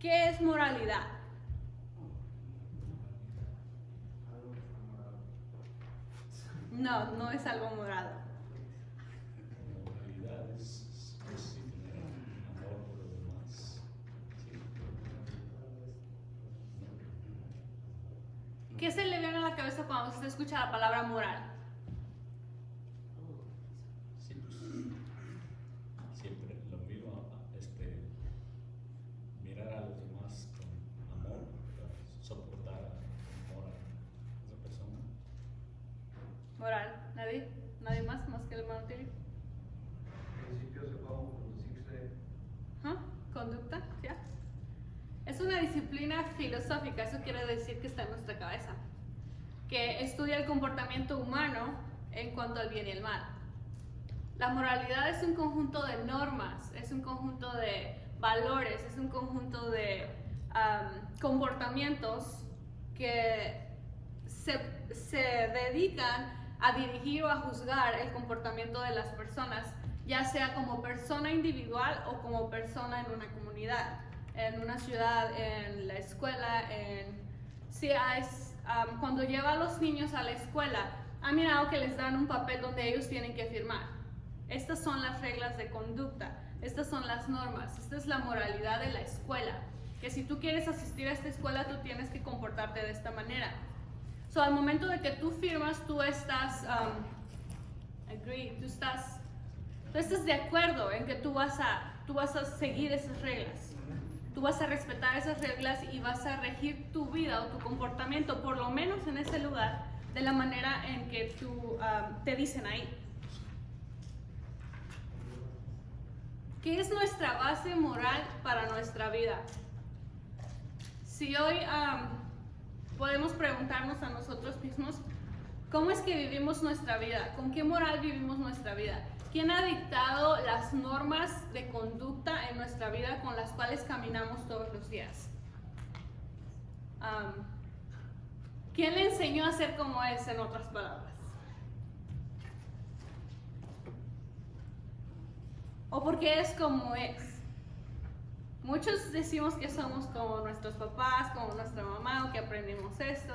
¿Qué es moralidad? No, no es algo morado. Moralidad es tener amor por los demás. Sí. ¿Qué se le viene a la cabeza cuando usted escucha la palabra moral? Sí, pues, siempre lo mismo, mirar a los demás con amor, soportar amor a esa persona. Moral. ¿Nadie? ¿Nadie más que el hermano Tilly? Principios de cómo conducirse. Conducta, ¿ya? Es una disciplina filosófica, eso quiere decir que está en nuestra cabeza, que estudia el comportamiento humano en cuanto al bien y el mal. La moralidad es un conjunto de normas, es un conjunto de valores, es un conjunto de comportamientos que se dedican a dirigir o a juzgar el comportamiento de las personas, ya sea como persona individual o como persona en una comunidad, en una ciudad, en la escuela, cuando lleva a los niños a la escuela, ha mirado que les dan un papel donde ellos tienen que firmar. Estas son las reglas de conducta, estas son las normas, esta es la moralidad de la escuela, que si tú quieres asistir a esta escuela, tú tienes que comportarte de esta manera. Al momento de que tú firmas, tú estás tú estás de acuerdo en que tú vas a seguir esas reglas. Tú vas a respetar esas reglas y vas a regir tu vida o tu comportamiento, por lo menos en ese lugar, de la manera en que te dicen ahí. ¿Qué es nuestra base moral para nuestra vida? Si hoy podemos preguntarnos a nosotros mismos, ¿cómo es que vivimos nuestra vida? ¿Con qué moral vivimos nuestra vida? ¿Quién ha dictado las normas de conducta en nuestra vida con las cuales caminamos todos los días? ¿Quién le enseñó a ser como es, en otras palabras? ¿O por qué es como es? Muchos decimos que somos como nuestros papás, como nuestra mamá, o que aprendimos esto.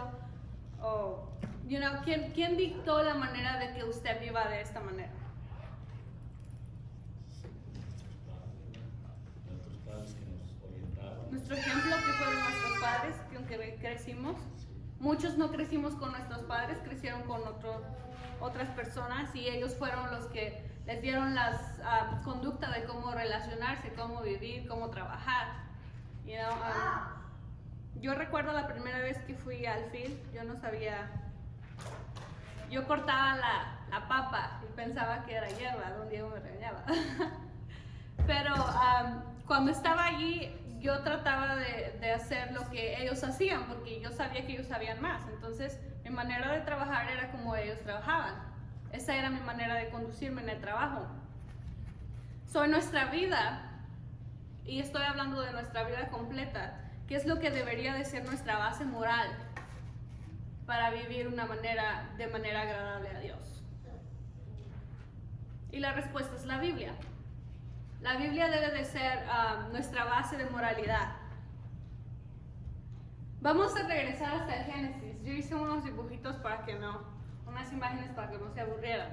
O, ¿quién dictó la manera de que usted viva de esta manera? Nuestros padres que nos orientaron. Nuestro ejemplo, que fueron nuestros padres, que aunque crecimos, muchos no crecimos con nuestros padres, crecieron con otras personas, y ellos fueron los que les dieron las conducta de cómo relacionarse, cómo vivir, cómo trabajar. Yo recuerdo la primera vez que fui al field, yo no sabía, yo cortaba la papa y pensaba que era hierba, don Diego me regañaba. Pero cuando estaba allí, yo trataba de hacer lo que ellos hacían, porque yo sabía que ellos sabían más. Entonces, mi manera de trabajar era como ellos trabajaban. Esa era mi manera de conducirme en el trabajo. En nuestra vida, y estoy hablando de nuestra vida completa, ¿qué es lo que debería de ser nuestra base moral para vivir de manera agradable a Dios? Y la respuesta es la Biblia. La Biblia debe de ser nuestra base de moralidad. Vamos a regresar hasta el Génesis. Yo hice unos dibujitos unas imágenes para que no se aburrieran.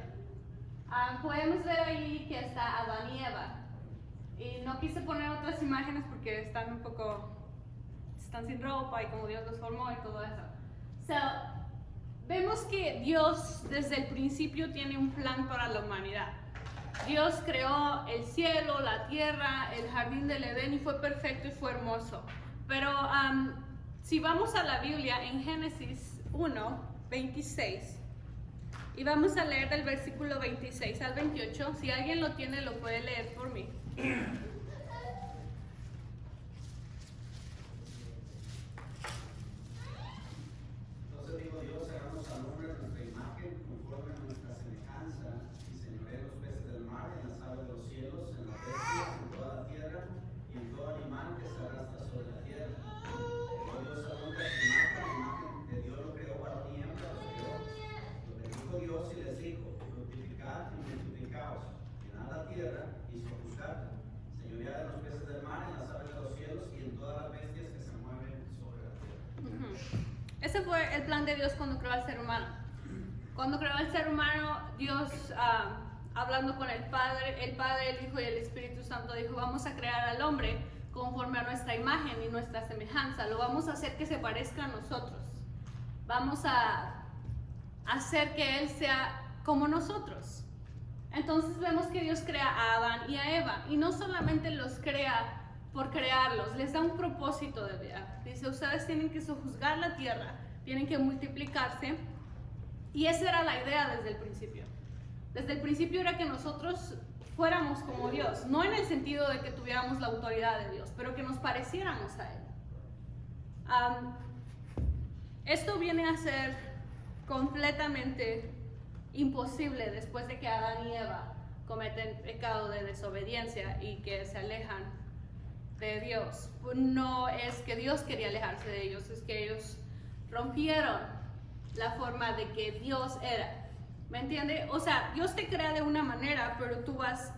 Podemos ver ahí que está Adán y Eva. Y no quise poner otras imágenes porque están sin ropa y como Dios los formó y todo eso. Vemos que Dios desde el principio tiene un plan para la humanidad. Dios creó el cielo, la tierra, el jardín del Edén, y fue perfecto y fue hermoso. Pero si vamos a la Biblia en Génesis 1:26, y vamos a leer del versículo 26 al 28, si alguien lo tiene, lo puede leer por mí. Entonces dijo Dios, hagamos al hombre a nuestra imagen, conforme a nuestra semejanza, y señoree los peces del mar, en las aves de los cielos, en las bestias, en toda la tierra, y en todo animal que se arrastra sobre la tierra. Creó Dios al hombre a su imagen de Dios lo creó, varón y hembra los creó. Lo bendijo Dios y les dijo, fructificad y multiplicaos, llenad la tierra y sojuzgadla, señoread de los peces del mar, en las aves de los cielos, y en todas las bestias Ese fue el plan de Dios cuando creó al ser humano. Cuando creó al ser humano, Dios, hablando con el Padre, el Hijo y el Espíritu Santo, dijo, vamos a crear al hombre conforme a nuestra imagen y nuestra semejanza. Lo vamos a hacer que se parezca a nosotros. Vamos a hacer que Él sea como nosotros. Entonces vemos que Dios crea a Adán y a Eva. Y no solamente los crea por crearlos, les da un propósito de vida. Dice, ustedes tienen que sojuzgar la tierra, tienen que multiplicarse. Y esa era la idea desde el principio. Desde el principio era que nosotros fuéramos como Dios, no en el sentido de que tuviéramos la autoridad de Dios, pero que nos pareciéramos a Él. Esto viene a ser completamente imposible después de que Adán y Eva cometen pecado de desobediencia y que se alejan de Dios. No es que Dios quería alejarse de ellos, es que ellos rompieron la forma de que Dios era. ¿Me entiende? O sea, Dios te crea de una manera, pero tú vas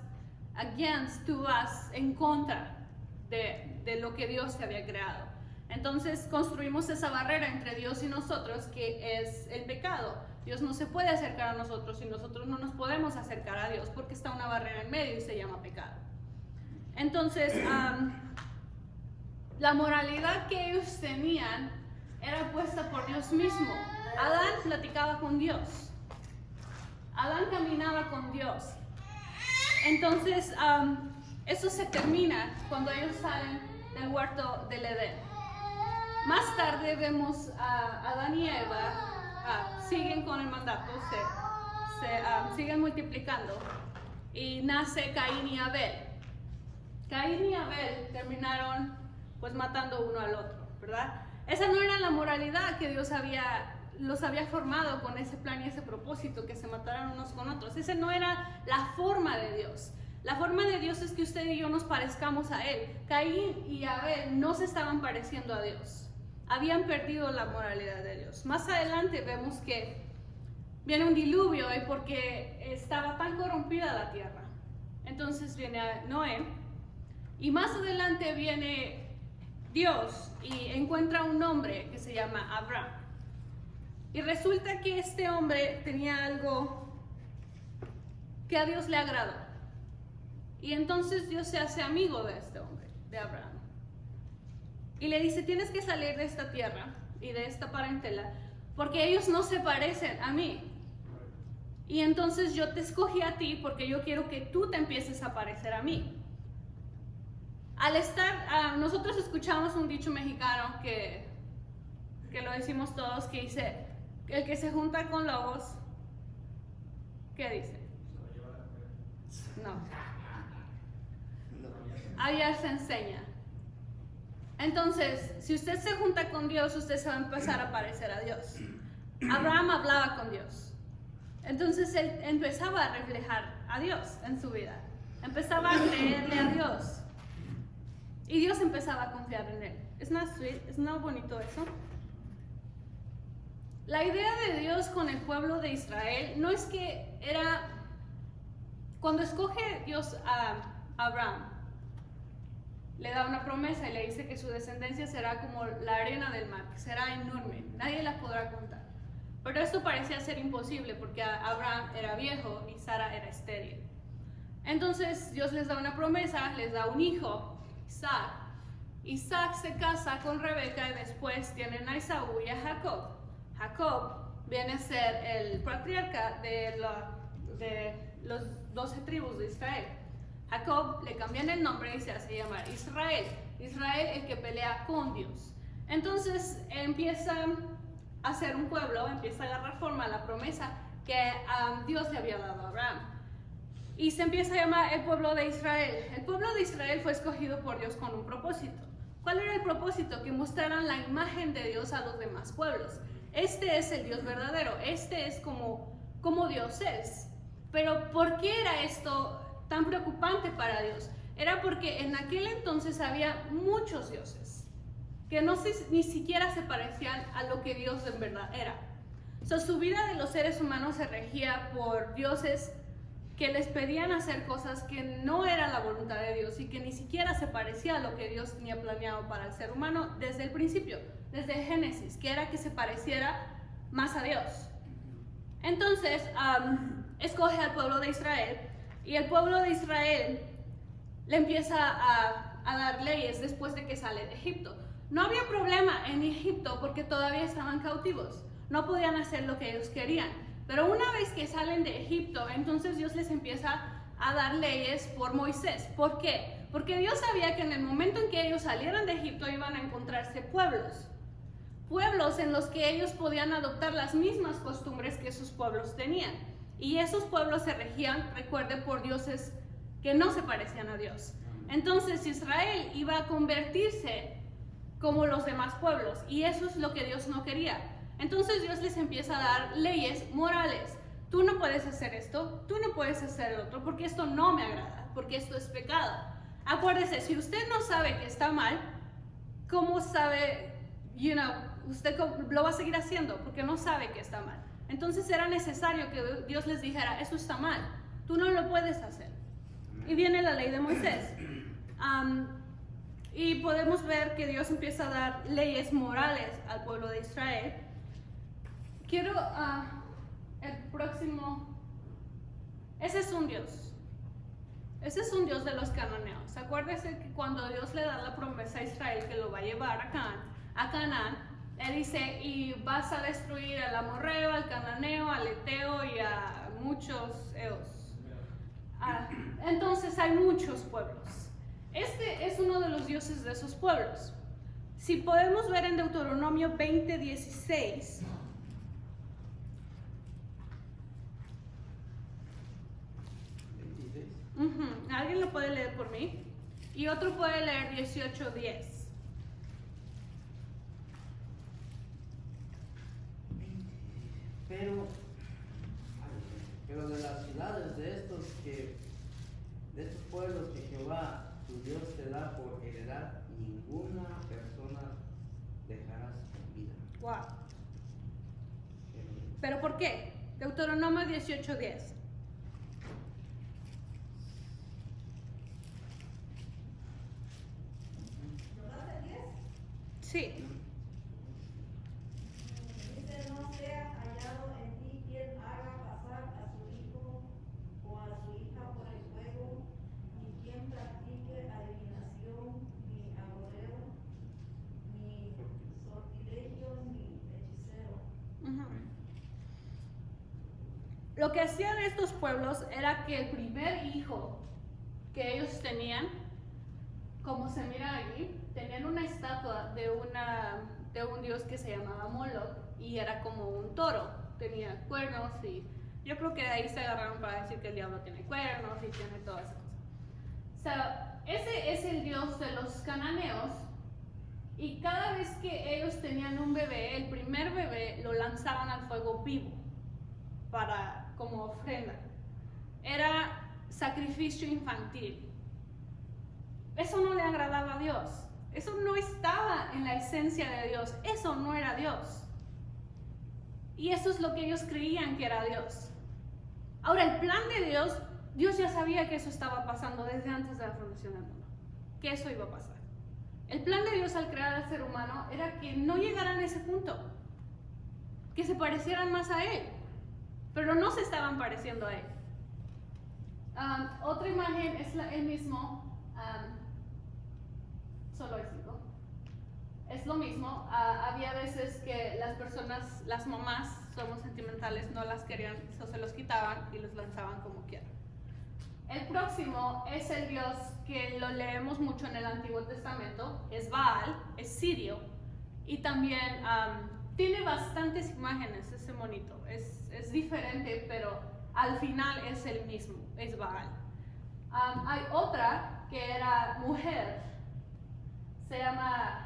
tú vas en contra de lo que Dios te había creado. Entonces construimos esa barrera entre Dios y nosotros, que es el pecado. Dios no se puede acercar a nosotros y nosotros no nos podemos acercar a Dios porque está una barrera en medio y se llama pecado. Entonces, la moralidad que ellos tenían era puesta por Dios mismo. Adán platicaba con Dios. Adán caminaba con Dios. Entonces, eso se termina cuando ellos salen del huerto del Edén. Más tarde vemos a Adán y Eva siguen con el mandato, siguen multiplicando y nace Caín y Abel. Caín y Abel terminaron pues matando uno al otro, ¿verdad? Esa no era la moralidad que Dios los había formado con ese plan y ese propósito, que se mataran unos con otros. Esa no era la forma de Dios. La forma de Dios es que usted y yo nos parezcamos a Él. Caín y Abel no se estaban pareciendo a Dios. Habían perdido la moralidad de Dios. Más adelante vemos que viene un diluvio porque estaba tan corrompida la tierra. Entonces viene Noé y más adelante viene Dios y encuentra un hombre que se llama Abraham. Y resulta que este hombre tenía algo que a Dios le agradó. Y entonces Dios se hace amigo de este hombre, de Abraham. Y le dice, tienes que salir de esta tierra y de esta parentela, porque ellos no se parecen a mí. Y entonces yo te escogí a ti porque yo quiero que tú te empieces a parecer a mí. Nosotros escuchamos un dicho mexicano que lo decimos todos, que dice, el que se junta con lobos, ¿qué dice? No. Ayer se enseña. Entonces, si usted se junta con Dios, usted se va a empezar a parecer a Dios. Abraham hablaba con Dios. Entonces él empezaba a reflejar a Dios en su vida. Empezaba a creerle a Dios. Y Dios empezaba a confiar en él. ¿Es no sweet? ¿Es no bonito eso? La idea de Dios con el pueblo de Israel no es que era... Cuando escoge Dios a Abraham, le da una promesa y le dice que su descendencia será como la arena del mar, que será enorme, nadie la podrá contar. Pero esto parecía ser imposible porque Abraham era viejo y Sara era estéril. Entonces Dios les da una promesa, les da un hijo, Isaac. Isaac se casa con Rebeca y después tienen a Esaú y a Jacob. Jacob viene a ser el patriarca de los 12 tribus de Israel. Jacob le cambian el nombre y se hace llamar Israel. Israel, el que pelea con Dios. Entonces empieza a ser un pueblo, empieza a agarrar forma a la promesa que Dios le había dado a Abraham. Y se empieza a llamar el pueblo de Israel. El pueblo de Israel fue escogido por Dios con un propósito. ¿Cuál era el propósito? Que mostraran la imagen de Dios a los demás pueblos. Este es el Dios verdadero, este es como Dios es. Pero ¿por qué era esto tan preocupante para Dios? Era porque en aquel entonces había muchos dioses que ni siquiera se parecían a lo que Dios en verdad era. Su vida de los seres humanos se regía por dioses que les pedían hacer cosas que no era la voluntad de Dios y que ni siquiera se parecía a lo que Dios tenía planeado para el ser humano desde el principio, desde el Génesis, que era que se pareciera más a Dios. Entonces, escoge al pueblo de Israel, y el pueblo de Israel le empieza a dar leyes después de que sale de Egipto. No había problema en Egipto porque todavía estaban cautivos, no podían hacer lo que ellos querían. Pero una vez que salen de Egipto, entonces Dios les empieza a dar leyes por Moisés. ¿Por qué? Porque Dios sabía que en el momento en que ellos salieran de Egipto iban a encontrarse pueblos en los que ellos podían adoptar las mismas costumbres que sus pueblos tenían. Y esos pueblos se regían, recuerde, por dioses que no se parecían a Dios. Entonces Israel iba a convertirse como los demás pueblos, y eso es lo que Dios no quería. Entonces Dios les empieza a dar leyes morales. Tú no puedes hacer esto, tú no puedes hacer el otro, porque esto no me agrada, porque esto es pecado. Acuérdese, si usted no sabe que está mal, ¿cómo sabe, usted lo va a seguir haciendo? Porque no sabe que está mal. Entonces era necesario que Dios les dijera, eso está mal, tú no lo puedes hacer. Y viene la ley de Moisés. Y podemos ver que Dios empieza a dar leyes morales al pueblo de Israel. Quiero, el próximo, ese es un Dios de los cananeos. Acuérdese que cuando Dios le da la promesa a Israel que lo va a llevar a Canaán, Él dice, y vas a destruir al amorreo, al cananeo, al eteo y a muchos eos. Entonces hay muchos pueblos. Este es uno de los dioses de esos pueblos. Si podemos ver en Deuteronomio 20:16, ¿alguien lo puede leer por mí? Y otro puede leer 18:10. Pero de las ciudades de estos pueblos que Jehová tu Dios te da por heredad, ninguna persona dejarás con vida. Wow. ¿Pero por qué? Deuteronomio 18:10. Sí. Dice, no sea hallado en ti quien haga pasar a su hijo o a su hija por el fuego, ni quien practique adivinación, ni agorero, ni sortilegio, ni hechicero. Lo que hacían estos pueblos era que el primer hijo que ellos tenían, como se mira allí, tenían una estatua de un dios que se llamaba Moloch, y era como un toro, tenía cuernos, y yo creo que de ahí se agarraron para decir que el diablo tiene cuernos y tiene todas esas cosas. O sea, ese es el dios de los cananeos, y cada vez que ellos tenían un bebé, el primer bebé lo lanzaban al fuego vivo como ofrenda. Era sacrificio infantil. Eso no le agradaba a Dios. Eso no estaba en la esencia de Dios. Eso no era Dios. Y eso es lo que ellos creían que era Dios. Ahora, el plan de Dios, Dios ya sabía que eso estaba pasando desde antes de la fundación del mundo. Que eso iba a pasar. El plan de Dios al crear al ser humano era que no llegaran a ese punto. Que se parecieran más a Él. Pero no se estaban pareciendo a Él. Otra imagen es el mismo. Solo hay 5. Es lo mismo. Había veces que las personas, las mamás, somos sentimentales, no las querían, eso se los quitaban y los lanzaban como quieran. El próximo es el dios que lo leemos mucho en el Antiguo Testamento, es Baal, es sirio, y también tiene bastantes imágenes ese monito, es diferente, pero al final es el mismo, es Baal. Hay otra que era mujer, se llama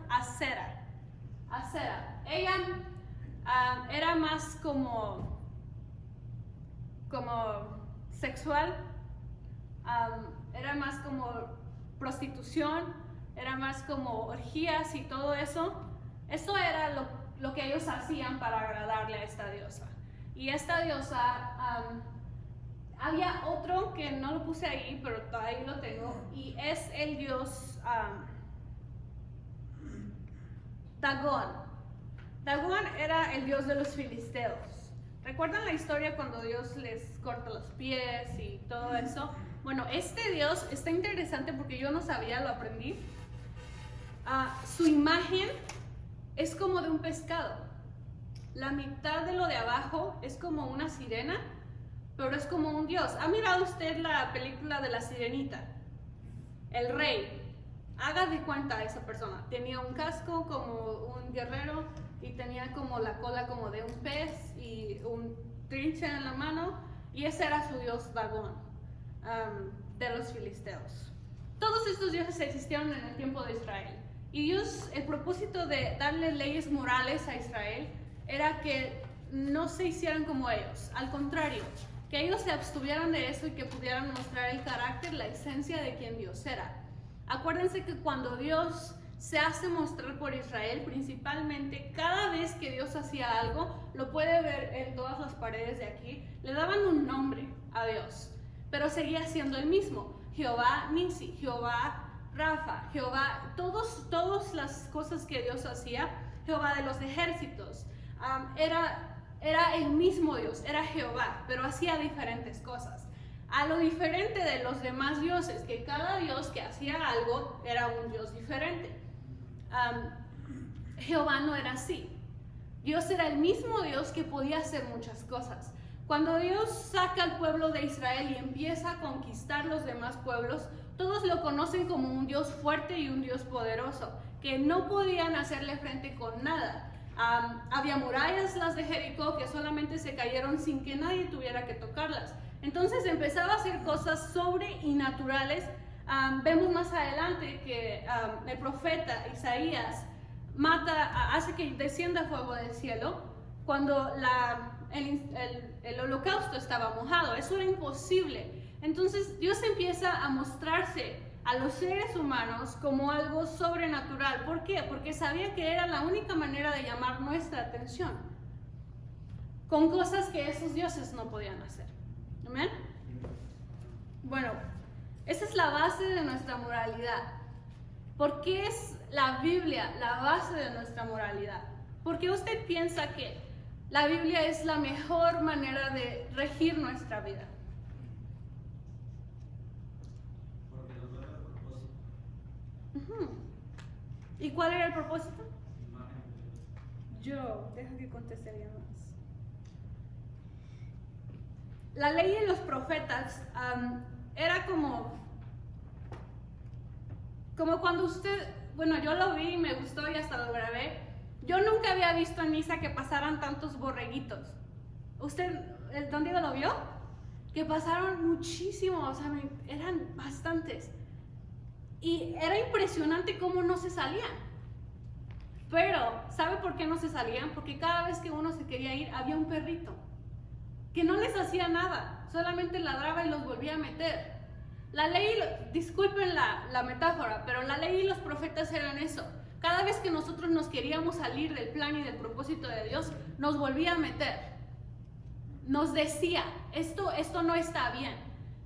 Acera. Ella era más como sexual, era más como prostitución, era más como orgías y todo eso. Eso era lo que ellos hacían para agradarle a esta diosa. Y esta diosa, había otro que no lo puse ahí, pero todavía lo tengo, y es el dios Dagón. Dagón era el dios de los filisteos. ¿Recuerdan la historia cuando Dios les corta los pies y todo eso? Bueno, este dios está interesante porque yo no sabía, lo aprendí. Su imagen es como de un pescado. La mitad de lo de abajo es como una sirena, pero es como un dios. ¿Ha mirado usted la película de La Sirenita? El rey. Haga de cuenta a esa persona. Tenía un casco como un guerrero y tenía como la cola como de un pez y un trinche en la mano, y ese era su dios Dagón, de los filisteos. Todos estos dioses existieron en el tiempo de Israel, y Dios, el propósito de darle leyes morales a Israel era que no se hicieran como ellos, al contrario, que ellos se abstuvieran de eso y que pudieran mostrar el carácter, la esencia de quien Dios era. Acuérdense que cuando Dios se hace mostrar por Israel, principalmente cada vez que Dios hacía algo, lo puede ver en todas las paredes de aquí, le daban un nombre a Dios, pero seguía siendo el mismo: Jehová Nisi, Jehová Rafa, Jehová, todas las cosas que Dios hacía, Jehová de los ejércitos, era el mismo Dios, era Jehová, pero hacía diferentes cosas. A lo diferente de los demás dioses, que cada dios que hacía algo era un dios diferente. Jehová no era así. Dios era el mismo Dios que podía hacer muchas cosas. Cuando Dios saca al pueblo de Israel y empieza a conquistar los demás pueblos, todos lo conocen como un Dios fuerte y un Dios poderoso, que no podían hacerle frente con nada. Había murallas, las de Jericó, que solamente se cayeron sin que nadie tuviera que tocarlas. Entonces empezaba a hacer cosas sobre y naturales. Vemos más adelante que el profeta Isaías hace que descienda fuego del cielo cuando el holocausto estaba mojado. Eso era imposible. Entonces Dios empieza a mostrarse a los seres humanos como algo sobrenatural. ¿Por qué? Porque sabía que era la única manera de llamar nuestra atención con cosas que esos dioses no podían hacer. ¿Amén? Bueno, esa es la base de nuestra moralidad. ¿Por qué es la Biblia la base de nuestra moralidad? Porque usted piensa que la Biblia es la mejor manera de regir nuestra vida. Porque nos da el propósito. ¿Y cuál era el propósito? Imagen de Dios. Deja que conteste alguien más. La ley de los profetas era como cuando usted, bueno, yo lo vi y me gustó y hasta lo grabé. Yo nunca había visto en misa que pasaran tantos borreguitos. ¿Usted, don Diego, lo vio? Que pasaron muchísimos, o sea, eran bastantes. Y era impresionante cómo no se salían. Pero, ¿sabe por qué no se salían? Porque cada vez que uno se quería ir, había un perrito que no les hacía nada, solamente ladraba y los volvía a meter. La ley, disculpen la metáfora, pero la ley y los profetas eran eso. Cada vez que nosotros nos queríamos salir del plan y del propósito de Dios, nos volvía a meter. Nos decía, esto no está bien,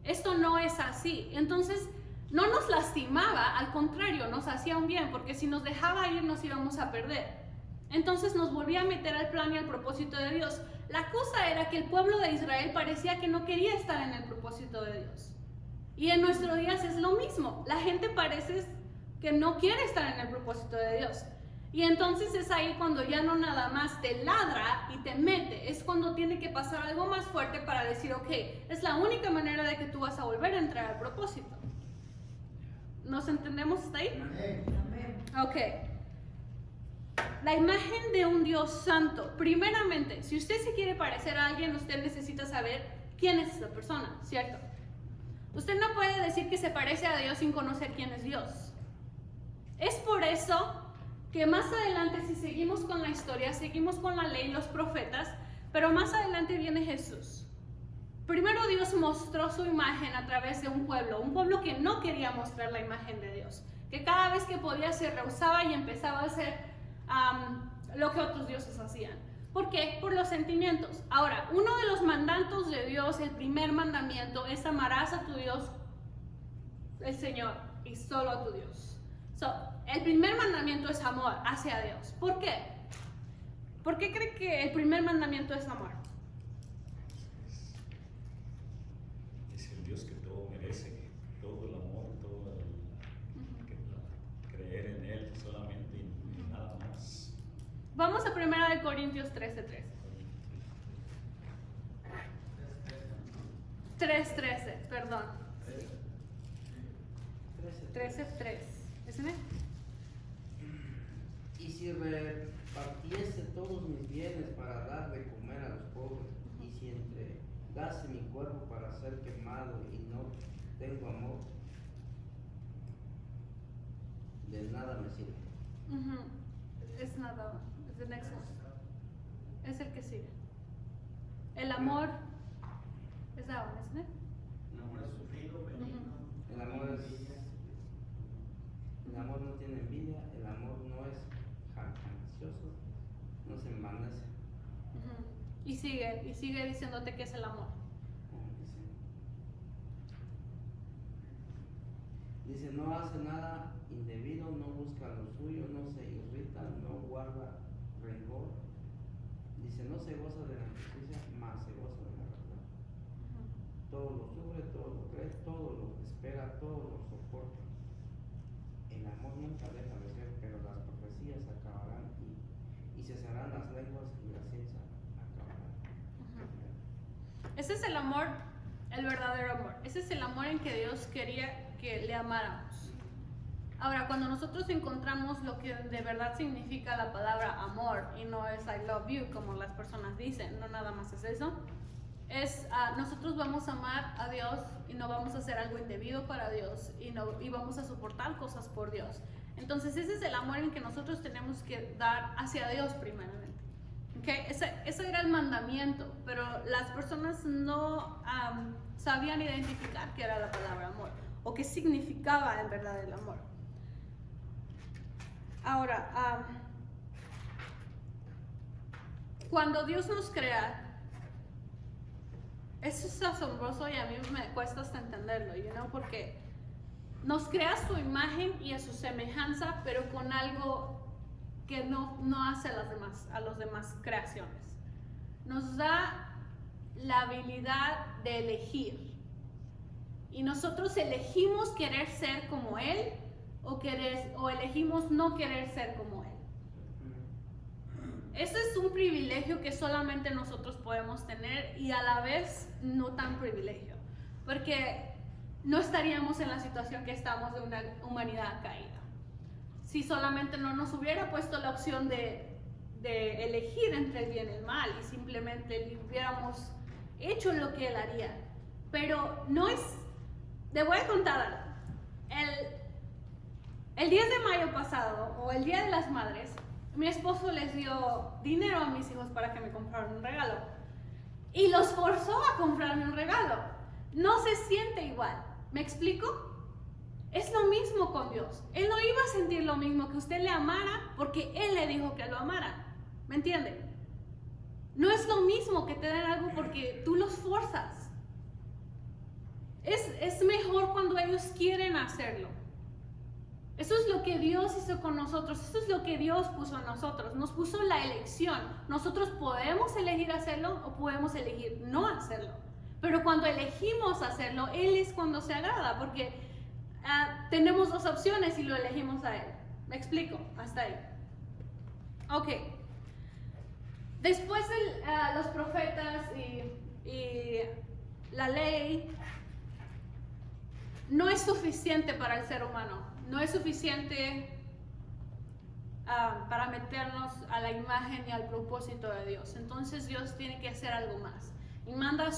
esto no es así. Entonces, no nos lastimaba, al contrario, nos hacía un bien, porque si nos dejaba ir nos íbamos a perder. Entonces nos volvía a meter al plan y al propósito de Dios. La cosa era que el pueblo de Israel parecía que no quería estar en el propósito de Dios. Y en nuestros días es lo mismo. La gente parece que no quiere estar en el propósito de Dios. Y entonces es ahí cuando ya no nada más te ladra y te mete. Es cuando tiene que pasar algo más fuerte para decir, ok, es la única manera de que tú vas a volver a entrar al propósito. ¿Nos entendemos hasta ahí? Amén. Ok. La imagen de un Dios santo. Primeramente, si usted se quiere parecer a alguien, usted necesita saber quién es esa persona, ¿cierto? Usted no puede decir que se parece a Dios sin conocer quién es Dios. Es por eso que más adelante, si seguimos con la historia, seguimos con la ley, los profetas, pero más adelante viene Jesús. Primero Dios mostró su imagen a través de un pueblo que no quería mostrar la imagen de Dios, que cada vez que podía se rehusaba y empezaba a hacer lo que otros dioses hacían. ¿Por qué? Por los sentimientos. Ahora, uno de los mandatos de Dios, el primer mandamiento, es amarás a tu Dios, el Señor, y solo a tu Dios. El primer mandamiento es amor hacia Dios. ¿Por qué? ¿Por qué cree que el primer mandamiento es amor? Es el Dios que todo merece, todo el amor, todo creer en Él solamente y nada más. Vamos a 1 Corintios 13:3. 3:13, perdón. 13:3. ¿Es en él? Y si repartiese todos mis bienes para dar de comer a los pobres, y si entregase mi cuerpo para ser quemado y no tengo amor, de nada me sirve. Es nada, es the next one. Es el que sigue. El amor es that one, isn't it? El amor es sufrido, benigno. El amor no tiene envidia, el amor no es jactancioso, no se envanece. Y sigue diciéndote que es el amor. Dice, no hace nada indebido, no busca lo suyo, no se irrita, no guarda rencor. Dice, no se goza de la injusticia, más se goza de la verdad. Todo lo sufre, todo lo cree, todo lo espera, todo lo soporta. El amor nunca deja de ser, pero las profecías acabarán y cesarán las lenguas y la ciencia acabará. Ese es el amor, el verdadero amor. Ese es el amor en que Dios quería que le amáramos. Ahora, cuando nosotros encontramos lo que de verdad significa la palabra amor, y no es I love you como las personas dicen, no nada más es eso, es nosotros vamos a amar a Dios y no vamos a hacer algo indebido para Dios y vamos a soportar cosas por Dios. Entonces ese es el amor en que nosotros tenemos que dar hacia Dios primeramente. ¿Okay? Ese era el mandamiento, pero las personas no sabían identificar qué era la palabra amor o qué significaba en verdad el amor. Ahora, cuando Dios nos crea, eso es asombroso y a mí me cuesta hasta entenderlo, porque nos crea a su imagen y a su semejanza, pero con algo que no hace a las demás creaciones. Nos da la habilidad de elegir. Y nosotros elegimos querer ser como Él o elegimos no querer ser como Él. Ese es un privilegio que solamente nosotros podemos tener y a la vez no tan privilegio, porque no estaríamos en la situación que estamos de una humanidad caída. Si solamente no nos hubiera puesto la opción de elegir entre el bien y el mal y simplemente hubiéramos hecho lo que Él haría. Pero no es... Le voy a contar algo. El 10 de mayo pasado, o el Día de las Madres, mi esposo les dio dinero a mis hijos para que me compraran un regalo. Y los forzó a comprarme un regalo. No se siente igual. ¿Me explico? Es lo mismo con Dios. Él no iba a sentir lo mismo que usted le amara porque Él le dijo que lo amara. ¿Me entiende? No es lo mismo que te den algo porque tú los forzas. Es mejor cuando ellos quieren hacerlo. Eso es lo que Dios hizo con nosotros. Eso es lo que Dios puso a nosotros. Nos puso la elección. Nosotros podemos elegir hacerlo o podemos elegir no hacerlo. Pero cuando elegimos hacerlo, Él es cuando se agrada, porque tenemos dos opciones y lo elegimos a Él. ¿Me explico? Hasta ahí. Ok. Después de los profetas y la ley, no es suficiente para el ser humano. No es suficiente para meternos a la imagen y al propósito de Dios. Entonces Dios tiene que hacer algo más. Y manda a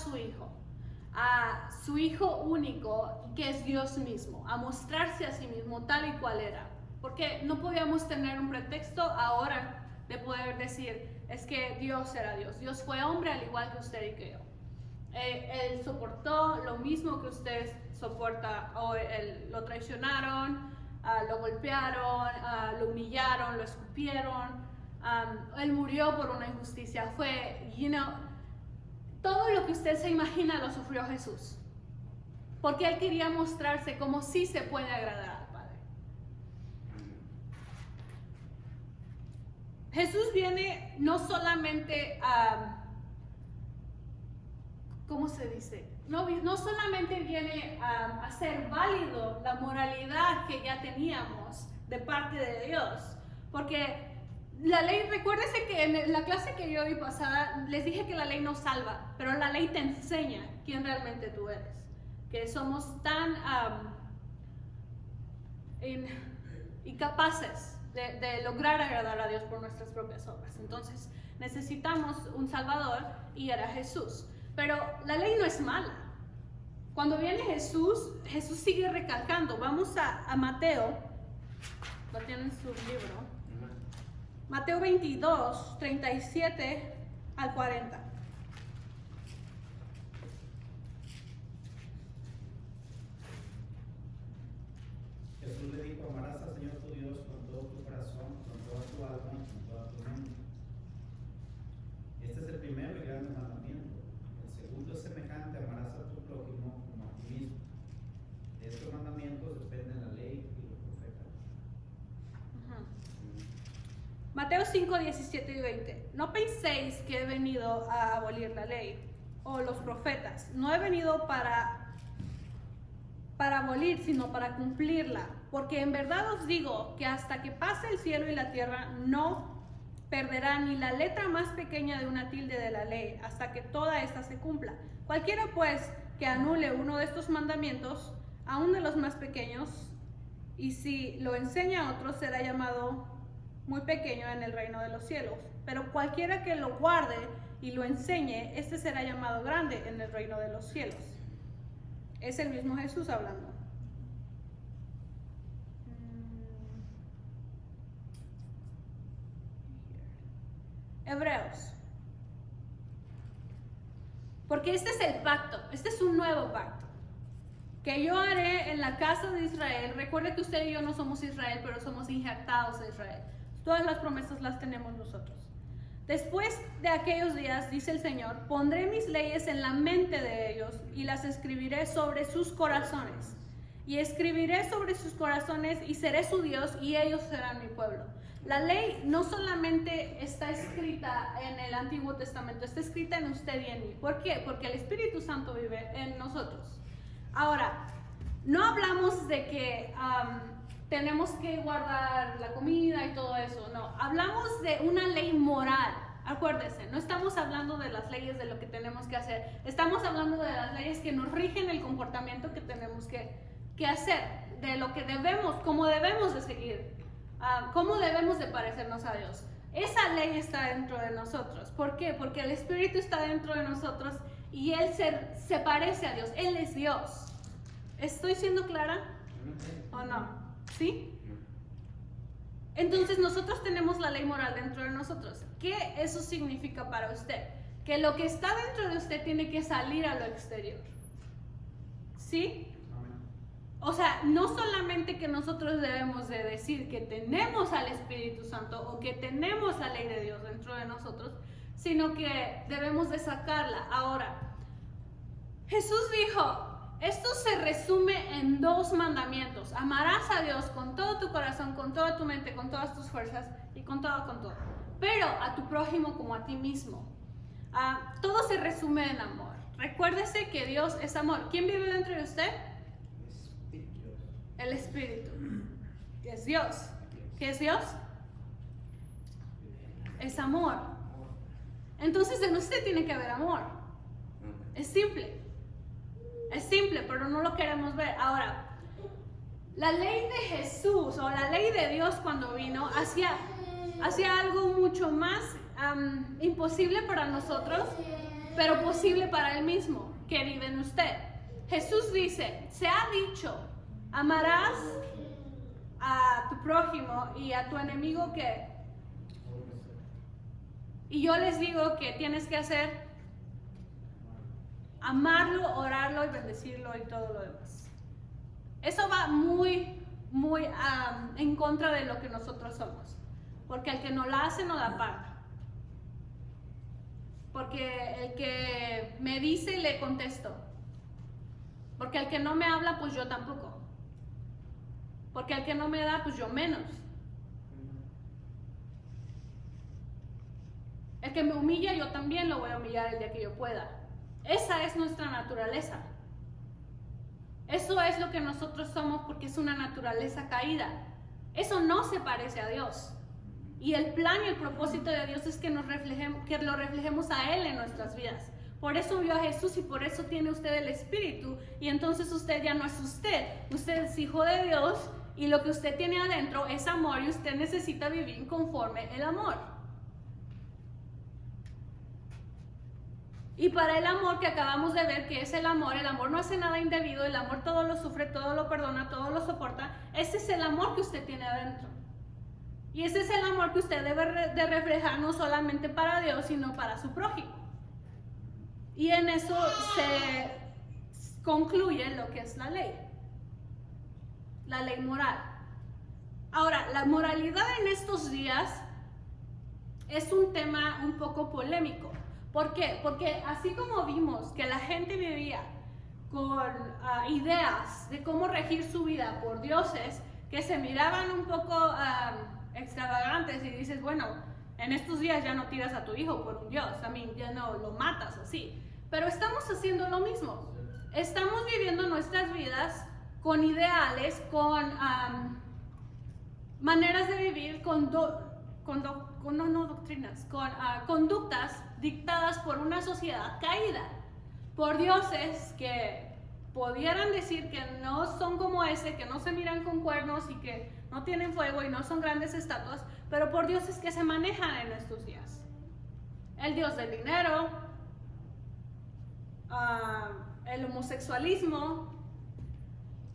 su Hijo único, que es Dios mismo, a mostrarse a sí mismo tal y cual era. Porque no podíamos tener un pretexto ahora de poder decir, es que Dios era Dios. Dios fue hombre al igual que usted y que yo. Él soportó lo mismo que usted soporta. Lo traicionaron, lo golpearon, lo humillaron, lo escupieron, Él murió por una injusticia. Fue, todo lo que usted se imagina lo sufrió Jesús. Porque Él quería mostrarse como sí se puede agradar al Padre. Jesús viene no solamente a, ¿cómo se dice? No solamente viene a hacer válido la moralidad que ya teníamos de parte de Dios, porque la ley, recuérdese que en la clase que yo vi pasada les dije que la ley no salva, pero la ley te enseña quién realmente tú eres, que somos tan incapaces de lograr agradar a Dios por nuestras propias obras. Entonces necesitamos un Salvador y era Jesús. Pero la ley no es mala. Cuando viene Jesús, Jesús sigue recalcando. Vamos a Mateo, lo tienen en su libro. Mateo 22, 37 al 40. Jesús le dijo: amarás al Señor tu Dios con todo tu corazón, con toda tu alma y con toda tu mente. Este es el primero y grande mandamiento. El segundo es semejante: amarás a tu prójimo como a ti mismo. De estos mandamientos dependen la ley y los profetas. Mateo 5, 17 y 20. No penséis que he venido a abolir la ley o los profetas. No he venido para abolir, sino para cumplirla. Porque en verdad os digo que hasta que pase el cielo y la tierra no perderá ni la letra más pequeña de una tilde de la ley, hasta que toda esta se cumpla. Cualquiera pues que anule uno de estos mandamientos, aun de los más pequeños, y si lo enseña a otros, será llamado muy pequeño en el reino de los cielos. Pero cualquiera que lo guarde y lo enseñe, este será llamado grande en el reino de los cielos. Es el mismo Jesús hablando. Hebreos. Porque este es el pacto, este es un nuevo pacto que yo haré en la casa de Israel. Recuerde que usted y yo no somos Israel, pero somos injertados de Israel. Todas las promesas las tenemos nosotros. Después de aquellos días, dice el Señor, pondré mis leyes en la mente de ellos y las escribiré sobre sus corazones. Y escribiré sobre sus corazones y seré su Dios y ellos serán mi pueblo. La ley no solamente está escrita en el Antiguo Testamento, está escrita en usted y en mí. ¿Por qué? Porque el Espíritu Santo vive en nosotros. Ahora, no hablamos de que tenemos que guardar la comida y todo eso, no. Hablamos de una ley moral. Acuérdese, no estamos hablando de las leyes de lo que tenemos que hacer. Estamos hablando de las leyes que nos rigen el comportamiento que tenemos que hacer, de lo que debemos, cómo debemos de seguir, cómo debemos de parecernos a Dios. Esa ley está dentro de nosotros. ¿Por qué? Porque el Espíritu está dentro de nosotros y Él se parece a Dios. Él es Dios. ¿Estoy siendo clara o no? ¿Sí? Entonces nosotros tenemos la ley moral dentro de nosotros. ¿Qué eso significa para usted? Que lo que está dentro de usted tiene que salir a lo exterior. ¿Sí? O sea, no solamente que nosotros debemos de decir que tenemos al Espíritu Santo o que tenemos la ley de Dios dentro de nosotros, sino que debemos de sacarla. Ahora, Jesús dijo, esto se resume en 2 mandamientos. Amarás a Dios con todo tu corazón, con toda tu mente, con todas tus fuerzas y con todo. Pero a tu prójimo como a ti mismo. Todo se resume en amor. Recuérdese que Dios es amor. ¿Quién vive dentro de usted? El Espíritu. Es Dios. ¿Qué es Dios? Es amor. Entonces en usted tiene que haber amor. Es simple. Es simple, pero no lo queremos ver. Ahora, la ley de Jesús o la ley de Dios cuando vino hacía algo mucho más imposible para nosotros, pero posible para Él mismo, que vive en usted. Jesús dice, se ha dicho, amarás a tu prójimo y a tu enemigo que... Y yo les digo que tienes que hacer amarlo, orarlo y bendecirlo y todo lo demás. Eso va muy en contra de lo que nosotros somos. Porque el que no la hace no la paga. Porque el que me dice le contesto. Porque el que no me habla, pues yo tampoco. Porque el que no me da, pues yo menos. El que me humilla, yo también lo voy a humillar el día que yo pueda. Esa es nuestra naturaleza. Eso es lo que nosotros somos porque es una naturaleza caída. Eso no se parece a Dios. Y el plan y el propósito de Dios es que lo reflejemos a Él en nuestras vidas. Por eso vio a Jesús y por eso tiene usted el Espíritu. Y entonces usted ya no es usted. Usted es hijo de Dios y lo que usted tiene adentro es amor y usted necesita vivir conforme el amor. Y para el amor que acabamos de ver, que es el amor no hace nada indebido, el amor todo lo sufre, todo lo perdona, todo lo soporta. Ese es el amor que usted tiene adentro. Y ese es el amor que usted debe de reflejar no solamente para Dios, sino para su prójimo. Y en eso se concluye lo que es la ley moral. Ahora, la moralidad en estos días es un tema un poco polémico. ¿Por qué? Porque así como vimos que la gente vivía con ideas de cómo regir su vida por dioses que se miraban un poco extravagantes y dices, bueno, en estos días ya no tiras a tu hijo por un dios, ya no lo matas así. Pero estamos haciendo lo mismo. Estamos viviendo nuestras vidas con ideales, con maneras de vivir, con conductas dictadas por una sociedad caída, por dioses que pudieran decir que no son como ese, que no se miran con cuernos y que no tienen fuego y no son grandes estatuas, pero por dioses que se manejan en estos días. El dios del dinero, el homosexualismo,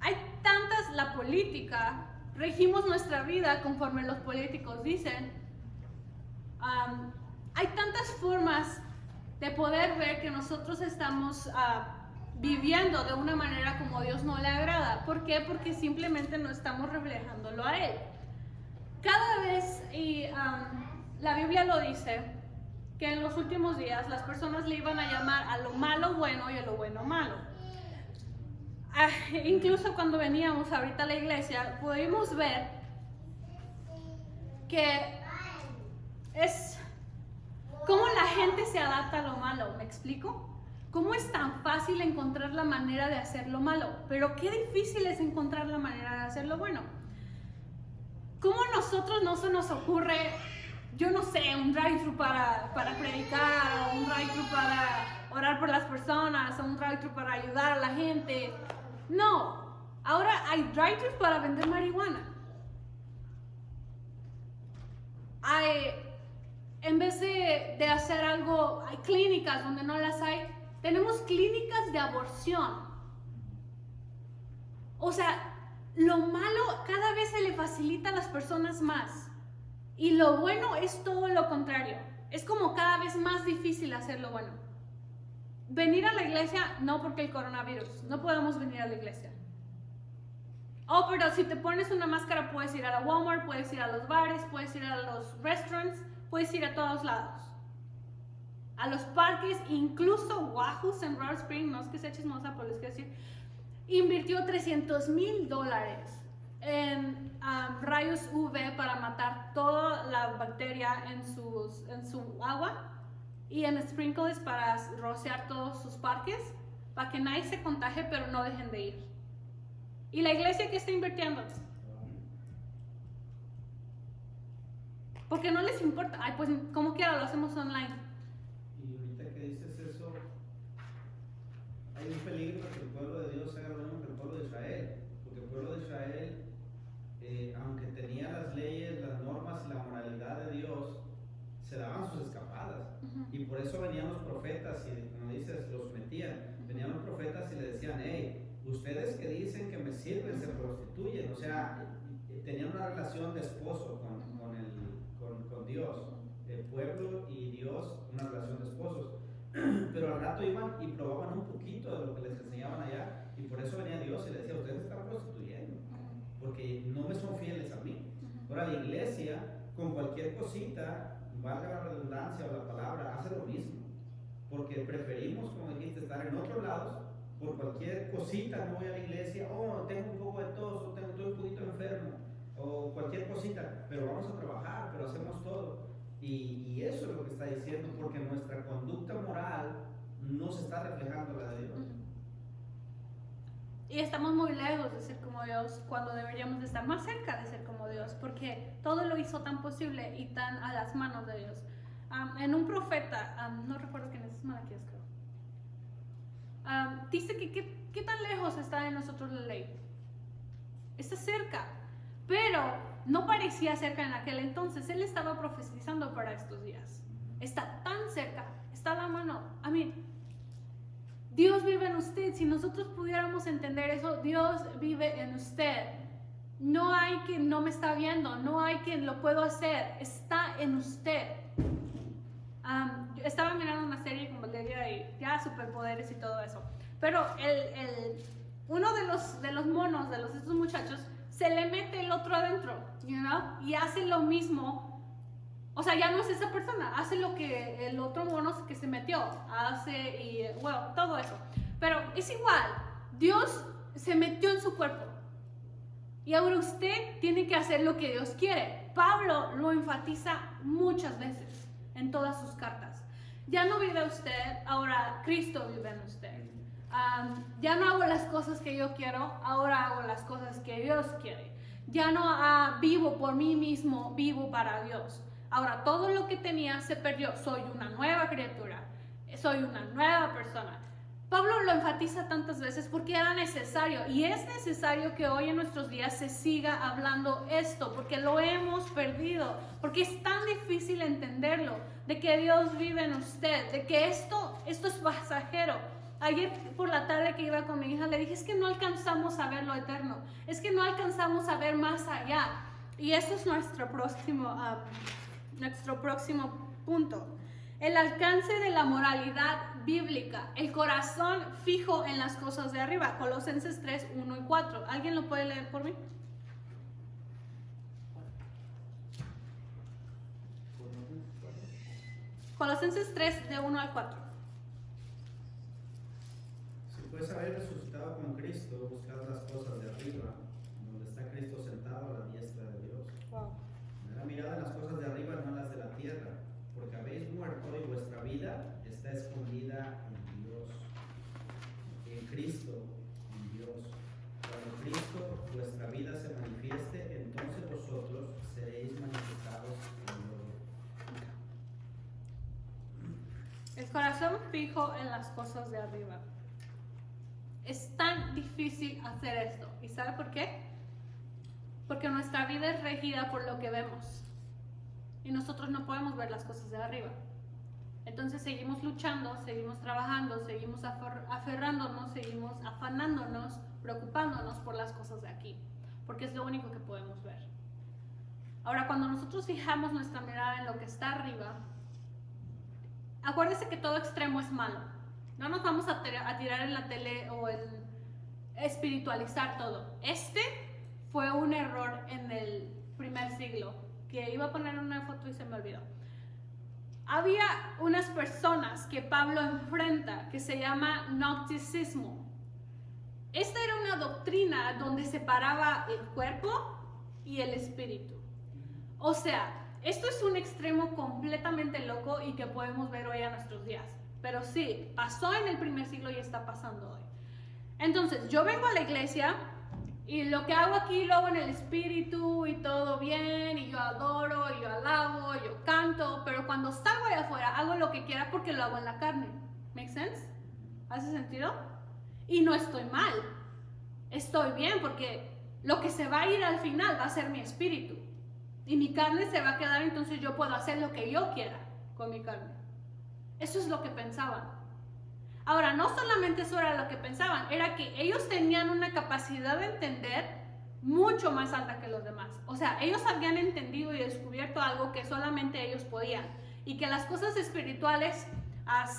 hay tantas, la política, regimos nuestra vida conforme los políticos dicen. Hay tantas formas de poder ver que nosotros estamos viviendo de una manera como a Dios no le agrada. ¿Por qué? Porque simplemente no estamos reflejándolo a Él. Cada vez, y la Biblia lo dice, que en los últimos días las personas le iban a llamar a lo malo bueno y a lo bueno malo. Incluso cuando veníamos ahorita a la iglesia, pudimos ver que es cómo la gente se adapta a lo malo. ¿Me explico? ¿Cómo es tan fácil encontrar la manera de hacer lo malo? Pero qué difícil es encontrar la manera de hacer lo bueno. ¿Cómo a nosotros no se nos ocurre, yo no sé, un drive-thru para predicar, o un drive-thru para orar por las personas, o un drive-thru para ayudar a la gente? No, ahora hay drive-thrus para vender marihuana. En vez de hacer algo, hay clínicas donde no las hay. Tenemos clínicas de aborción. O sea, lo malo cada vez se le facilita a las personas más. Y lo bueno es todo lo contrario. Es como cada vez más difícil hacer lo bueno. Venir a la iglesia, no, porque el coronavirus. No podemos venir a la iglesia. Oh, pero si te pones una máscara puedes ir a la Walmart, puedes ir a los bares, puedes ir a los restaurants, puedes ir a todos lados. A los parques, incluso Wahoo en Royal Spring, no es que sea chismosa, pero les quiero decir, invirtió $300,000 en rayos UV para matar toda la bacteria en su agua y en sprinklers para rociar todos sus parques, para que nadie se contagie, pero no dejen de ir. ¿Y la iglesia qué está invirtiendo? Porque no les importa. Ay, pues como quiera lo hacemos online. Y ahorita que dices eso, hay un peligro que el pueblo de Dios haga lo mismo que el pueblo de Israel. Porque el pueblo de Israel, aunque tenía las leyes, las normas y la moralidad de Dios, se daban sus escapadas. Y por eso venían los profetas y, como dices, los metían. Venían los profetas y le decían, hey, ustedes que dicen que me sirven se prostituyen. O sea, tenían una relación de esposo con Dios. El pueblo y Dios, una relación de esposos. Pero al rato iban y probaban un poquito de lo que les enseñaban allá. Y por eso venía Dios y les decía, ustedes están prostituyendo. Porque no me son fieles a mí. Ahora la iglesia con cualquier cosita, valga la redundancia o la palabra, hace lo mismo. Porque preferimos, como dijiste, estar en otros lados. Por cualquier cosita, no voy a la iglesia, oh, tengo un poco de tos, o estoy un poquito enfermo, o cualquier cosita, pero vamos a trabajar, pero hacemos todo. Y eso es lo que está diciendo, porque nuestra conducta moral no se está reflejando la de Dios. Y estamos muy lejos de ser como Dios cuando deberíamos de estar más cerca de ser como Dios, porque todo lo hizo tan posible y tan a las manos de Dios. En un profeta, no recuerdo quién es Malaquías, creo. Dice que qué tan lejos está de nosotros la ley. Está cerca, pero no parecía cerca en aquel entonces. Él estaba profetizando para estos días. Está tan cerca, está a la mano. Dios vive en usted. Si nosotros pudiéramos entender eso, Dios vive en usted. No hay quien no me está viendo, no hay quien lo puedo hacer. Está en usted. Yo estaba mirando una serie con Valeria y ya superpoderes y todo eso. Pero uno de los monos, de estos muchachos, se le mete el otro adentro, y hace lo mismo. O sea, ya no es esa persona, hace lo que el otro mono que se metió hace y, bueno, todo eso. Pero es igual, Dios se metió en su cuerpo. Y ahora usted tiene que hacer lo que Dios quiere. Pablo lo enfatiza muchas veces en todas sus cartas. Ya no vive usted, ahora Cristo vive en usted. Ya no hago las cosas que yo quiero, ahora hago las cosas que Dios quiere. Ya no vivo por mí mismo, vivo para Dios. Ahora todo lo que tenía se perdió. Soy una nueva criatura, soy una nueva persona. Pablo lo enfatiza tantas veces porque era necesario, y es necesario que hoy en nuestros días se siga hablando esto, porque lo hemos perdido, porque es tan difícil entenderlo, de que Dios vive en usted, de que esto es pasajero. Ayer por la tarde que iba con mi hija le dije, es que no alcanzamos a ver lo eterno, es que no alcanzamos a ver más allá, y eso es nuestro próximo punto. El alcance de la moralidad bíblica, el corazón fijo en las cosas de arriba. Colosenses 3, 1 y 4. ¿Alguien lo puede leer por mí? Colosenses 3, de 1 al 4. Si pues haber resucitado con Cristo, buscad las cosas de arriba, donde está Cristo sentado a la diestra de Dios. Wow. La mirada en las cosas de arriba, no en las de la tierra, porque habéis muerto y vuestra vida está escondida en Dios, en Cristo, en Dios. Cuando Cristo, vuestra vida, se manifieste, entonces vosotros seréis manifestados en gloria. El corazón fijo en las cosas de arriba. Es tan difícil hacer esto. ¿Y sabe por qué? Porque nuestra vida es regida por lo que vemos. Y nosotros no podemos ver las cosas de arriba. Entonces seguimos luchando, seguimos trabajando, seguimos aferrándonos, seguimos afanándonos, preocupándonos por las cosas de aquí. Porque es lo único que podemos ver. Ahora, cuando nosotros fijamos nuestra mirada en lo que está arriba, acuérdese que todo extremo es malo. No nos vamos a tirar en la tele o en espiritualizar todo. Este fue un error en el primer siglo, que iba a poner una foto y se me olvidó. Había unas personas que Pablo enfrenta que se llama gnosticismo. Esta era una doctrina donde separaba el cuerpo y el espíritu. O sea, esto es un extremo completamente loco y que podemos ver hoy a nuestros días. Pero sí, pasó en el primer siglo y está pasando hoy. Entonces, yo vengo a la iglesia y lo que hago aquí lo hago en el espíritu y todo bien, y yo adoro, y yo alabo, y yo canto, pero cuando salgo allá afuera hago lo que quiera porque lo hago en la carne. ¿Make sense? ¿Hace sentido? Y no estoy mal, estoy bien, porque lo que se va a ir al final va a ser mi espíritu. Y mi carne se va a quedar, entonces yo puedo hacer lo que yo quiera con mi carne. Eso es lo que pensaban. Ahora, no solamente eso era lo que pensaban, era que ellos tenían una capacidad de entender mucho más alta que los demás. O sea, ellos habían entendido y descubierto algo que solamente ellos podían. Y que las cosas espirituales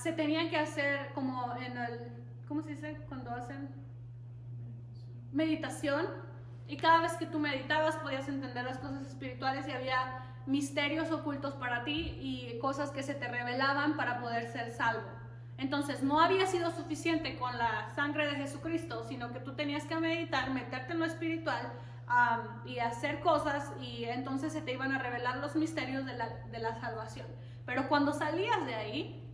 se tenían que hacer como en el, ¿cómo se dice? Cuando hacen meditación. Y cada vez que tú meditabas podías entender las cosas espirituales y había misterios ocultos para ti y cosas que se te revelaban para poder ser salvo. Entonces no había sido suficiente con la sangre de Jesucristo, sino que tú tenías que meditar, meterte en lo espiritual y hacer cosas, y entonces se te iban a revelar los misterios de la salvación. Pero cuando salías de ahí,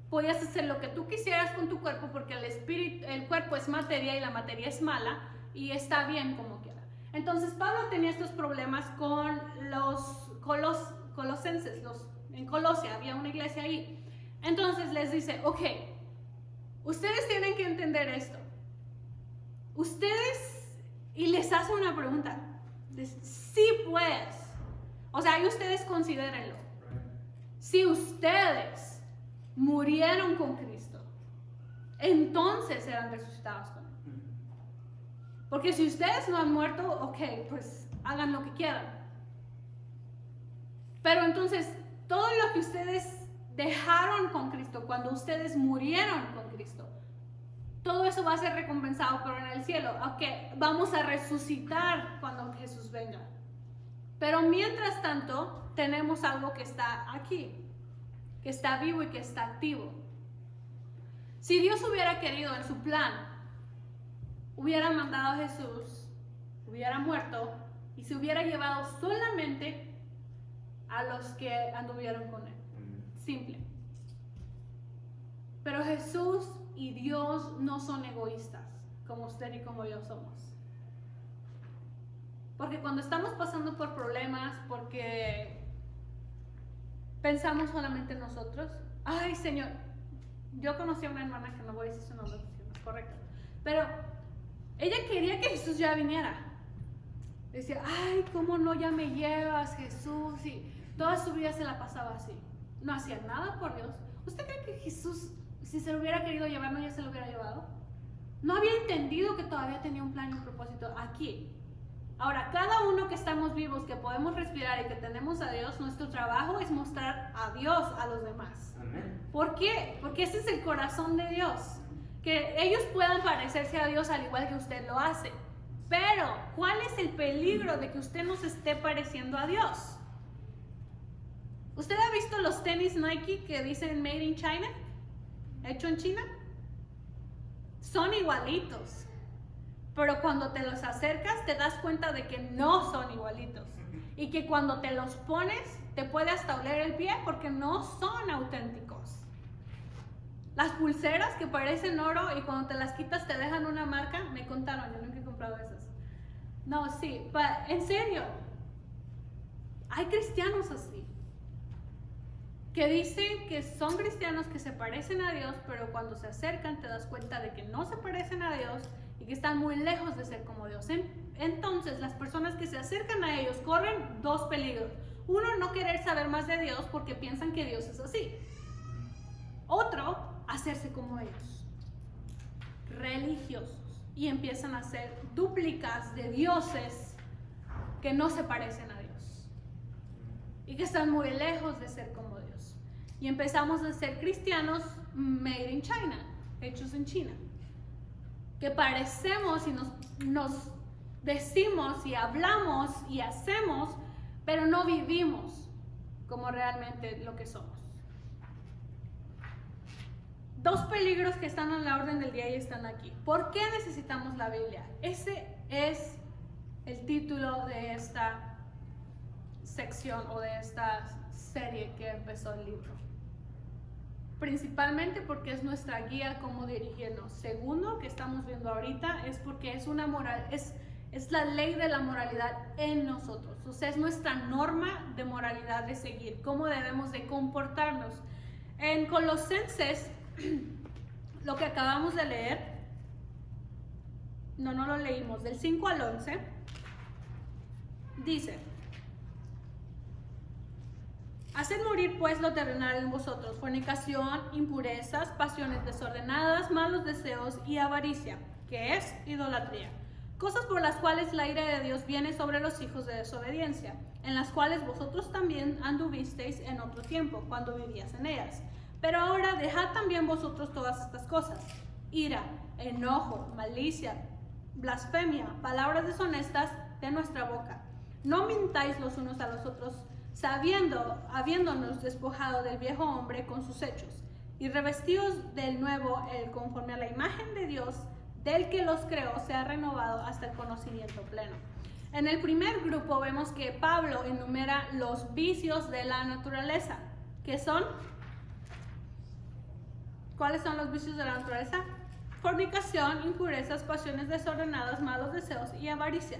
podías hacer lo que tú quisieras con tu cuerpo, porque el cuerpo es materia y la materia es mala, y está bien como quiera. Entonces Pablo tenía estos problemas con los colosenses, en Colosia, había una iglesia ahí. Entonces les dice, ok, ustedes tienen que entender esto. Y les hace una pregunta. Sí, pues. O sea, y ustedes considérenlo. Si ustedes murieron con Cristo, entonces serán resucitados con Él. Porque si ustedes no han muerto, ok, pues hagan lo que quieran. Pero entonces, todo lo que ustedes dejaron con Cristo, cuando ustedes murieron con Cristo, todo eso va a ser recompensado, pero en el cielo. Ok, vamos a resucitar cuando Jesús venga. Pero mientras tanto, tenemos algo que está aquí, que está vivo y que está activo. Si Dios hubiera querido en su plan, hubiera mandado a Jesús, hubiera muerto y se hubiera llevado solamente a los que anduvieron con Él. Simple. Pero Jesús y Dios no son egoístas, como usted y como yo somos. Porque cuando estamos pasando por problemas, porque pensamos solamente en nosotros, ay Señor, yo conocí a una hermana que no voy a decir su nombre, si no es correcto, pero ella quería que Jesús ya viniera. Decía, ay, ¿cómo no ya me llevas, Jesús? Y toda su vida se la pasaba así. No hacía nada por Dios. ¿Usted cree que Jesús, si se lo hubiera querido llevar, no ya se lo hubiera llevado? No había entendido que todavía tenía un plan y un propósito aquí. Ahora, cada uno que estamos vivos, que podemos respirar y que tenemos a Dios, nuestro trabajo es mostrar a Dios a los demás. Amén. ¿Por qué? Porque ese es el corazón de Dios. Que ellos puedan parecerse a Dios al igual que usted lo hace. Pero, ¿cuál es el peligro de que usted no se esté pareciendo a Dios? ¿Usted ha visto los tenis Nike que dicen Made in China? ¿Hecho en China? Son igualitos. Pero cuando te los acercas te das cuenta de que no son igualitos. Y que cuando te los pones te puede hasta oler el pie porque no son auténticos. Las pulseras que parecen oro y cuando te las quitas te dejan una marca, me contaron, yo nunca he comprado esas. No, sí, en serio. Hay cristianos así. Que dicen que son cristianos que se parecen a Dios, pero cuando se acercan te das cuenta de que no se parecen a Dios y que están muy lejos de ser como Dios. Entonces, las personas que se acercan a ellos corren dos peligros. Uno, no querer saber más de Dios porque piensan que Dios es así. Otro, hacerse como ellos, religiosos, y empiezan a hacer dúplicas de dioses que no se parecen a Dios y que están muy lejos de ser como Dios. Y empezamos a ser cristianos made in China, hechos en China, que parecemos y nos decimos y hablamos y hacemos, pero no vivimos como realmente lo que somos. Dos peligros que están a la orden del día y están aquí. ¿Por qué necesitamos la Biblia? Ese es el título de esta sección o de esta serie que empezó el libro. Principalmente porque es nuestra guía cómo dirigirnos. Segundo, que estamos viendo ahorita, es porque es una moral, es la ley de la moralidad en nosotros. O sea, es nuestra norma de moralidad de seguir, cómo debemos de comportarnos. En Colosenses, lo que acabamos de leer, no lo leímos, del 5 al 11, dice: haced morir pues lo terrenal en vosotros, fornicación, impurezas, pasiones desordenadas, malos deseos y avaricia, que es idolatría. Cosas por las cuales la ira de Dios viene sobre los hijos de desobediencia, en las cuales vosotros también anduvisteis en otro tiempo, cuando vivías en ellas. Pero ahora dejad también vosotros todas estas cosas: ira, enojo, malicia, blasfemia, palabras deshonestas de nuestra boca. No mintáis los unos a los otros, habiéndonos despojado del viejo hombre con sus hechos, y revestidos del nuevo, el conforme a la imagen de Dios, del que los creó, sea renovado hasta el conocimiento pleno. En el primer grupo vemos que Pablo enumera los vicios de la naturaleza, que son, ¿cuáles son los vicios de la naturaleza? Fornicación, impurezas, pasiones desordenadas, malos deseos y avaricia.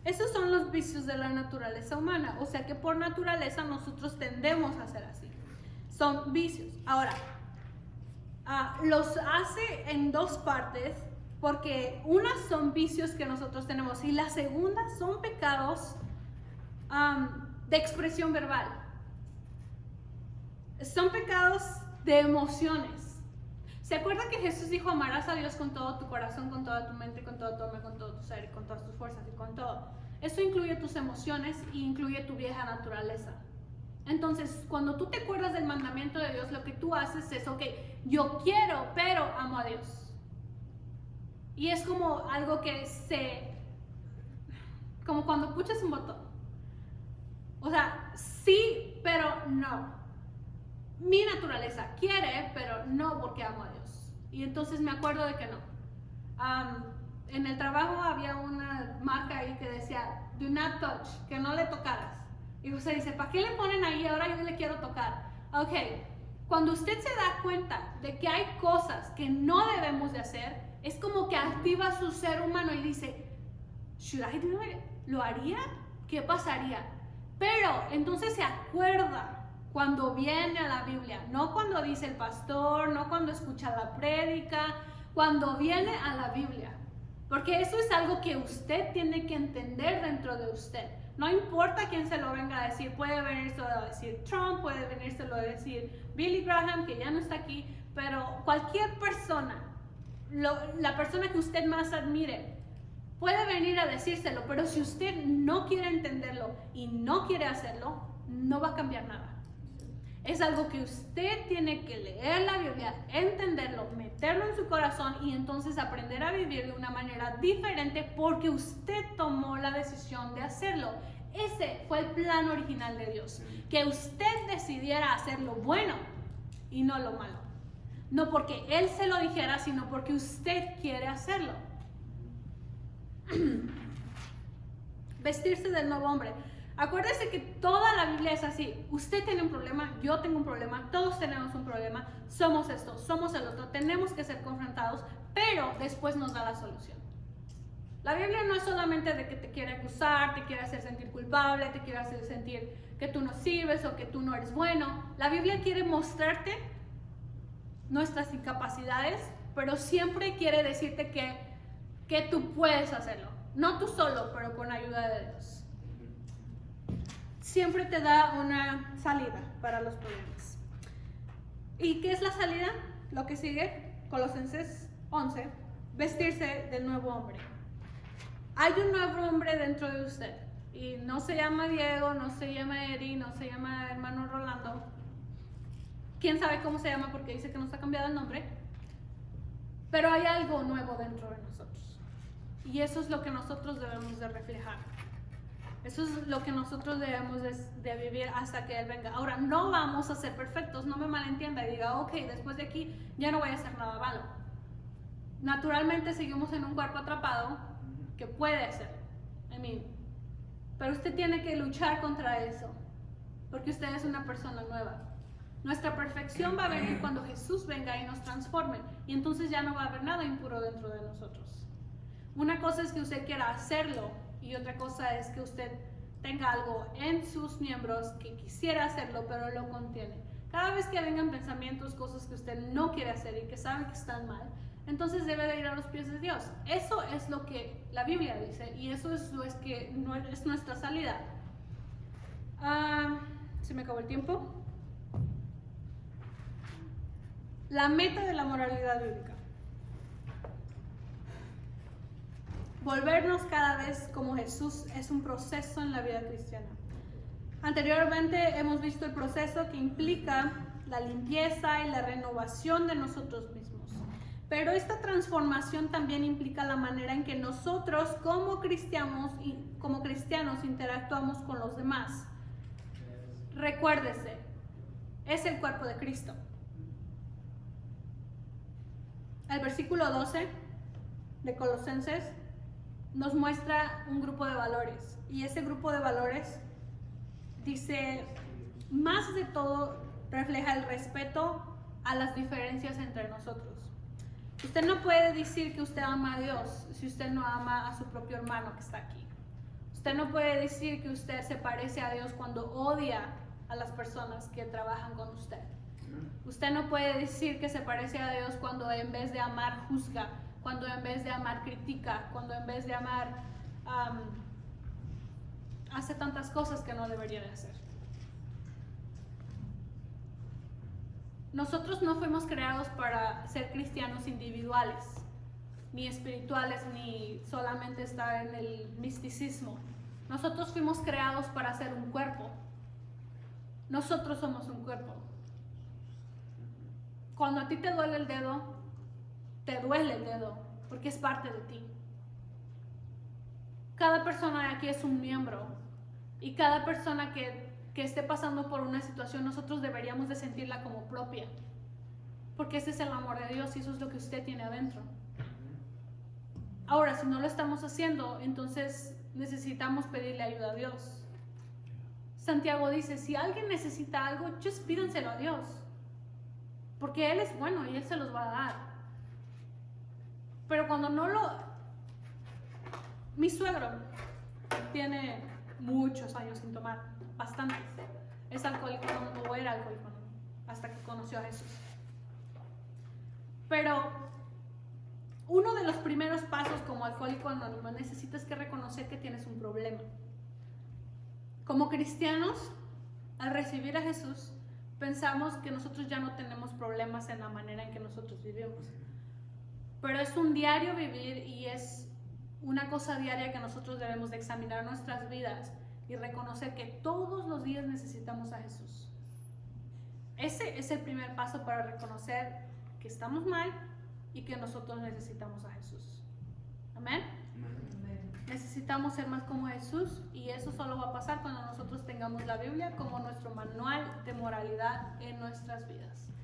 Esos son los vicios de la naturaleza humana, o sea que por naturaleza nosotros tendemos a ser así. Son vicios. Ahora, los hace en dos partes, porque unas son vicios que nosotros tenemos y la segunda son pecados de expresión verbal. Son pecados de emociones. ¿Se acuerda que Jesús dijo: amarás a Dios con todo tu corazón, con toda tu mente, con todo tu alma, con todo tu ser, y con todas tus fuerzas y con todo? Eso incluye tus emociones y incluye tu vieja naturaleza. Entonces, cuando tú te acuerdas del mandamiento de Dios, lo que tú haces es, ok, yo quiero, pero amo a Dios. Y es como algo que como cuando puchas un botón. O sea, sí, pero no. Mi naturaleza quiere, pero no porque amo a Dios. Y entonces me acuerdo de que no. En el trabajo había una marca ahí que decía, do not touch, que no le tocaras. Y usted dice, ¿para qué le ponen ahí? Ahora yo le quiero tocar. Ok, cuando usted se da cuenta de que hay cosas que no debemos de hacer, es como que activa su ser humano y dice, should I do it? ¿Lo haría? ¿Qué pasaría? Pero entonces se acuerda cuando viene a la Biblia, no cuando dice el pastor, no cuando escucha la prédica, cuando viene a la Biblia. Porque eso es algo que usted tiene que entender dentro de usted. No importa quién se lo venga a decir, puede venírselo a decir Trump, puede venírselo a decir Billy Graham, que ya no está aquí, pero cualquier persona, la persona que usted más admire, puede venir a decírselo, pero si usted no quiere entenderlo y no quiere hacerlo, no va a cambiar nada. Es algo que usted tiene que leer la Biblia, entenderlo, meterlo en su corazón y entonces aprender a vivir de una manera diferente porque usted tomó la decisión de hacerlo. Ese fue el plan original de Dios, que usted decidiera hacer lo bueno y no lo malo. No porque Él se lo dijera, sino porque usted quiere hacerlo. Vestirse del nuevo hombre. Acuérdese que toda la Biblia es así. Usted tiene un problema, yo tengo un problema, todos tenemos un problema, somos esto, somos el otro, tenemos que ser confrontados, pero después nos da la solución. La Biblia no es solamente de que te quiere acusar, te quiere hacer sentir culpable, te quiere hacer sentir que tú no sirves o que tú no eres bueno. La Biblia quiere mostrarte nuestras incapacidades, pero siempre quiere decirte que tú puedes hacerlo. No tú solo, pero con ayuda de Dios. Siempre te da una salida para los problemas. ¿Y qué es la salida? Lo que sigue, Colosenses 11, vestirse del nuevo hombre. Hay un nuevo hombre dentro de usted y no se llama Diego, no se llama Eri, no se llama hermano Rolando. ¿Quién sabe cómo se llama? Porque dice que nos ha cambiado el nombre. Pero hay algo nuevo dentro de nosotros y eso es lo que nosotros debemos de reflejar. Eso es lo que nosotros debemos de vivir hasta que Él venga. Ahora, no vamos a ser perfectos, no me malentienda y diga, ok, después de aquí ya no voy a hacer nada malo. Naturalmente seguimos en un cuerpo atrapado que puede ser, pero usted tiene que luchar contra eso, porque usted es una persona nueva. Nuestra perfección va a venir cuando Jesús venga y nos transforme, y entonces ya no va a haber nada impuro dentro de nosotros. Una cosa es que usted quiera hacerlo, y otra cosa es que usted tenga algo en sus miembros que quisiera hacerlo, pero lo contiene. Cada vez que vengan pensamientos, cosas que usted no quiere hacer y que sabe que están mal, entonces debe de ir a los pies de Dios. Eso es lo que la Biblia dice y eso es lo que es nuestra salida. Se me acabó el tiempo. La meta de la moralidad bíblica. Volvernos cada vez como Jesús es un proceso en la vida cristiana. Anteriormente hemos visto el proceso que implica la limpieza y la renovación de nosotros mismos. Pero esta transformación también implica la manera en que nosotros como cristianos interactuamos con los demás. Recuérdese, es el cuerpo de Cristo. El versículo 12 de Colosenses nos muestra un grupo de valores, y ese grupo de valores dice, más de todo refleja el respeto a las diferencias entre nosotros. Usted no puede decir que usted ama a Dios si usted no ama a su propio hermano que está aquí. Usted no puede decir que usted se parece a Dios cuando odia a las personas que trabajan con usted. Usted no puede decir que se parece a Dios cuando en vez de amar juzga, cuando en vez de amar critica, cuando en vez de amar hace tantas cosas que no debería de hacer. Nosotros no fuimos creados para ser cristianos individuales, ni espirituales, ni solamente estar en el misticismo. Nosotros fuimos creados para ser un cuerpo. Nosotros somos un cuerpo. Cuando a ti te duele el dedo, te duele el dedo, porque es parte de ti. Cada persona de aquí es un miembro, y cada persona que esté pasando por una situación, nosotros deberíamos de sentirla como propia, porque ese es el amor de Dios y eso es lo que usted tiene adentro. Ahora, si no lo estamos haciendo, entonces necesitamos pedirle ayuda a Dios. Santiago dice, si alguien necesita algo, just pídanselo a Dios, porque Él es bueno y Él se los va a dar. Pero cuando no lo... Mi suegro tiene muchos años sin tomar, bastantes. Es alcohólico o era alcohólico hasta que conoció a Jesús. Pero uno de los primeros pasos como alcohólico anónimo necesitas que reconocer que tienes un problema. Como cristianos, al recibir a Jesús, pensamos que nosotros ya no tenemos problemas en la manera en que nosotros vivimos. Pero es un diario vivir y es una cosa diaria que nosotros debemos de examinar nuestras vidas y reconocer que todos los días necesitamos a Jesús. Ese es el primer paso para reconocer que estamos mal y que nosotros necesitamos a Jesús. Amén. Necesitamos ser más como Jesús y eso solo va a pasar cuando nosotros tengamos la Biblia como nuestro manual de moralidad en nuestras vidas.